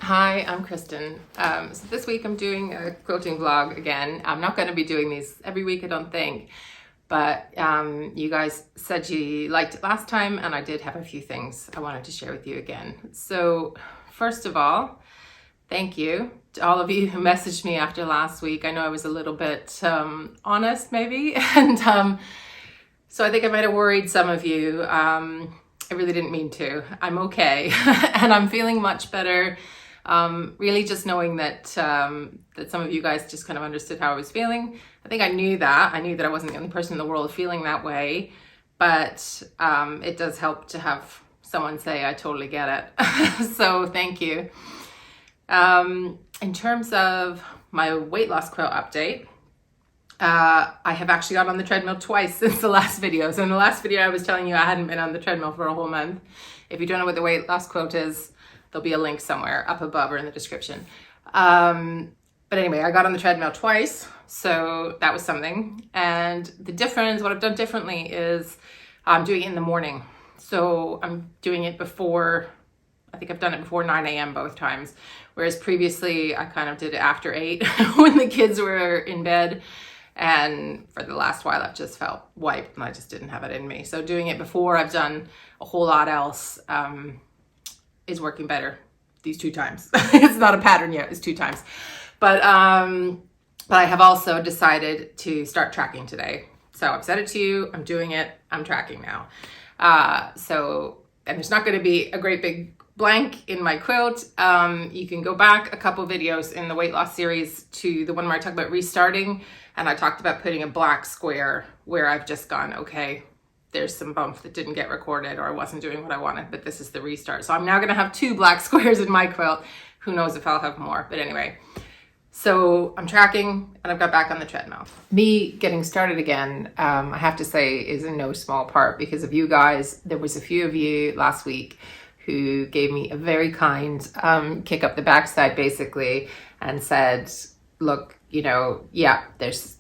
Hi, I'm Kristen. So this week I'm doing a quilting vlog again. I'm not going to be doing these every week, I don't think, but you guys said you liked it last time, and I did have a few things I wanted to share with you again. So first of all, thank you to all of you who messaged me after last week. I know I was a little bit honest maybe, and so I think I might have worried some of you. I really didn't mean to. I'm okay, and I'm feeling much better. Really just knowing that that some of you guys just kind of understood how I was feeling. I think I knew that. I knew that I wasn't the only person in the world feeling that way, but it does help to have someone say, I totally get it. So thank you. In terms of my weight loss quilt update, I have actually got on the treadmill twice since the last video. So in the last video, I was telling you I hadn't been on the treadmill for a whole month. If you don't know what the weight loss quilt is, there'll be a link somewhere up above or in the description. But anyway, I got on the treadmill twice, so that was something. And the difference, what I've done differently is I'm doing it in the morning. So I'm doing it before, I think I've done it before 9 a.m. both times. Whereas previously I kind of did it after 8 when the kids were in bed. And for the last while, I've just felt wiped and I just didn't have it in me. So doing it before I've done a whole lot else, is working better these 2 times. It's not a pattern yet, it's 2 times. But I have also decided to start tracking today. So I've said it to you, I'm doing it, I'm tracking now. And there's not gonna be a great big blank in my quilt. You can go back a couple videos in the weight loss series to the one where I talked about restarting, and I talked about putting a black square where I've just gone, okay, there's some bump that didn't get recorded, or I wasn't doing what I wanted, but this is the restart. So I'm now gonna have 2 black squares in my quilt. Who knows if I'll have more, but anyway. So I'm tracking and I've got back on the treadmill. Me getting started again, I have to say, is in no small part because of you guys. There was a few of you last week who gave me a very kind kick up the backside basically and said, look, you know, yeah, there's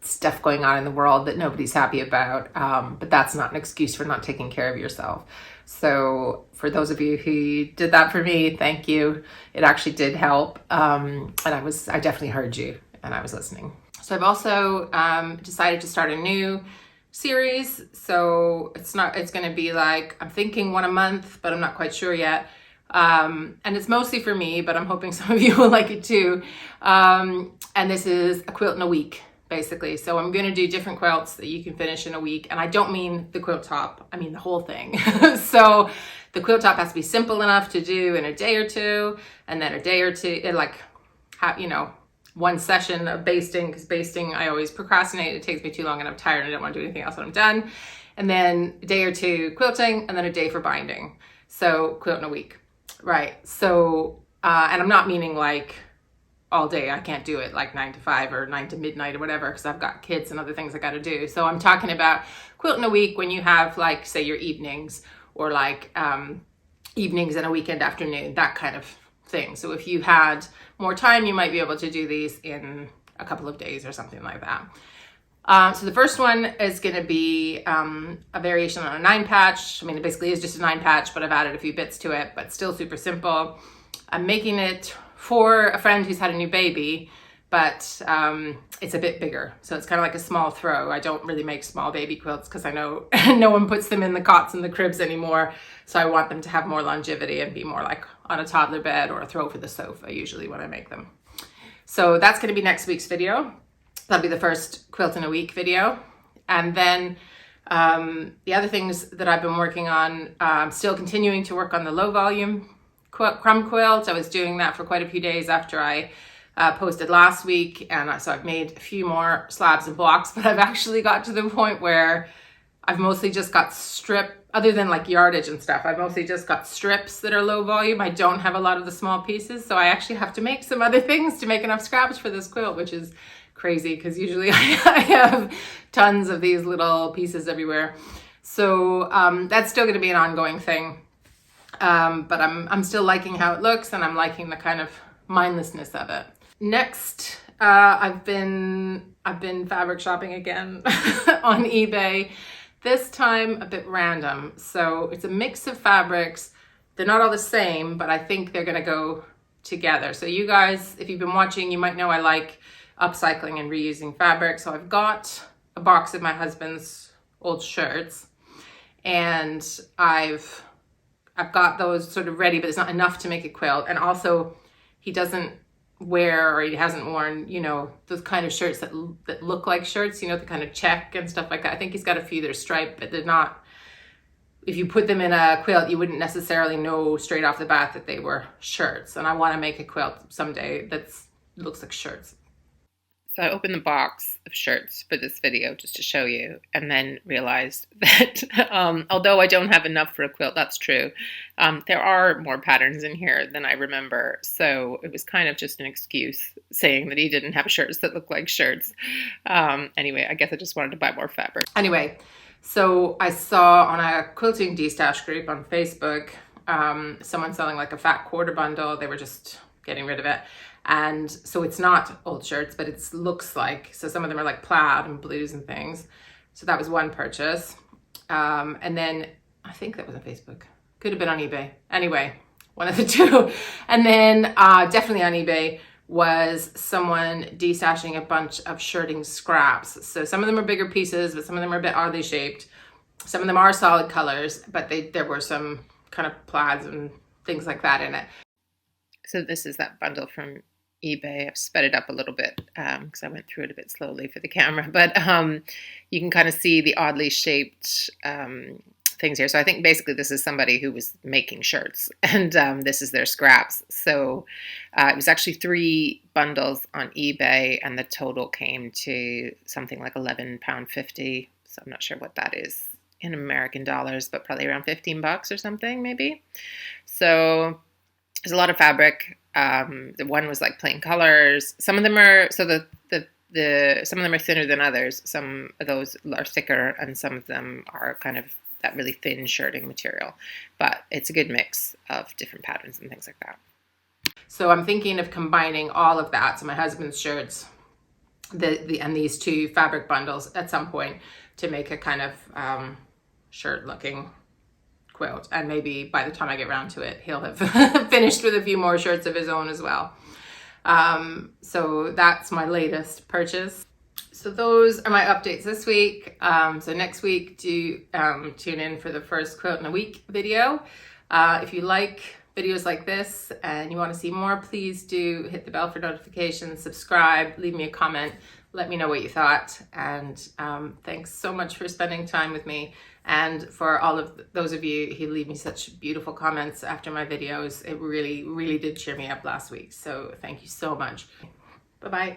stuff going on in the world that nobody's happy about, but that's not an excuse for not taking care of yourself. So for those of you who did that for me, thank you. It actually did help, and I definitely heard you and I was listening. So I've also decided to start a new series. So it's going to be like, I'm thinking 1 a month, but I'm not quite sure yet. And it's mostly for me, but I'm hoping some of you will like it too. And this is a quilt in a week, basically. So I'm going to do different quilts that you can finish in a week. And I don't mean the quilt top, I mean the whole thing. So the quilt top has to be simple enough to do in a day or 2, and then a day or 2, you know, 1 session of basting, because basting, I always procrastinate. It takes me too long and I'm tired and I don't want to do anything else when I'm done. And then a day or 2 quilting, and then a day for binding. So quilt in a week, right? So, and I'm not meaning like all day. I can't do it like 9 to 5 or 9 to midnight or whatever, because I've got kids and other things I got to do. So I'm talking about quilt in a week when you have like, say, your evenings, or like evenings and a weekend afternoon, that kind of thing. So if you had more time, you might be able to do these in a couple of days or something like that. So the first one is going to be a variation on a 9 patch. I mean, it basically is just a 9 patch, but I've added a few bits to it, but still super simple. I'm making it for a friend who's had a new baby, but it's a bit bigger. So it's kind of like a small throw. I don't really make small baby quilts because I know no one puts them in the cots and the cribs anymore. So I want them to have more longevity and be more like on a toddler bed or a throw for the sofa usually when I make them. So that's going to be next week's video. That'll be the first quilt in a week video. And then the other things that I've been working on, I'm still continuing to work on the low volume Crumb Quilt. I was doing that for quite a few days after I posted last week, and so I've made a few more slabs and blocks, but I've actually got to the point where I've mostly just got other than like yardage and stuff, I've mostly just got strips that are low volume. I don't have a lot of the small pieces, so I actually have to make some other things to make enough scraps for this quilt, which is crazy because usually I have tons of these little pieces everywhere. So that's still going to be an ongoing thing. But I'm still liking how it looks, and I'm liking the kind of mindlessness of it. Next, I've been fabric shopping again on eBay. This time a bit random. So it's a mix of fabrics. They're not all the same, but I think they're gonna go together. So you guys, if you've been watching, you might know I like upcycling and reusing fabric. So I've got a box of my husband's old shirts, and I've got those sort of ready, but it's not enough to make a quilt. And also he doesn't wear, or he hasn't worn, you know, those kind of shirts that look like shirts, you know, the kind of check and stuff like that. I think he's got a few that are striped, but they're not, if you put them in a quilt, you wouldn't necessarily know straight off the bat that they were shirts. And I want to make a quilt someday that looks like shirts. So I opened the box of shirts for this video just to show you, and then realized that although I don't have enough for a quilt, that's true, there are more patterns in here than I remember. So it was kind of just an excuse saying that he didn't have shirts that look like shirts. Anyway, I guess I just wanted to buy more fabric. Anyway, so I saw on a quilting de-stash group on Facebook, someone selling like a fat quarter bundle. They were just getting rid of it. And so it's not old shirts, but it looks like, so some of them are like plaid and blues and things. So that was one purchase. And then I think that was on Facebook. Could have been on eBay. Anyway, one of the two. And then definitely on eBay was someone de-stashing a bunch of shirting scraps. So some of them are bigger pieces, but some of them are a bit oddly shaped. Some of them are solid colors, but there were some kind of plaids and things like that in it. So this is that bundle from eBay. I've sped it up a little bit because I went through it a bit slowly for the camera, but you can kind of see the oddly shaped things here. So I think basically this is somebody who was making shirts, and this is their scraps. So it was actually 3 bundles on eBay, and the total came to something like £11.50. So I'm not sure what that is in American dollars, but probably around $15 or something, maybe. So there's a lot of fabric. The one was like plain colors. Some of them are, so some of them are thinner than others. Some of those are thicker, and some of them are kind of that really thin shirting material. But it's a good mix of different patterns and things like that. So I'm thinking of combining all of that. So my husband's shirts, and these 2 fabric bundles at some point to make a kind of shirt-looking quilt. And maybe by the time I get around to it, he'll have finished with a few more shirts of his own as well. So that's my latest purchase. So those are my updates this week. So next week, do tune in for the first Quilt in a Week video. If you like videos like this and you want to see more, please do hit the bell for notifications, subscribe, leave me a comment, let me know what you thought. And thanks so much for spending time with me. And for all of those of you who leave me such beautiful comments after my videos, it really, really did cheer me up last week. So thank you so much. Bye-bye.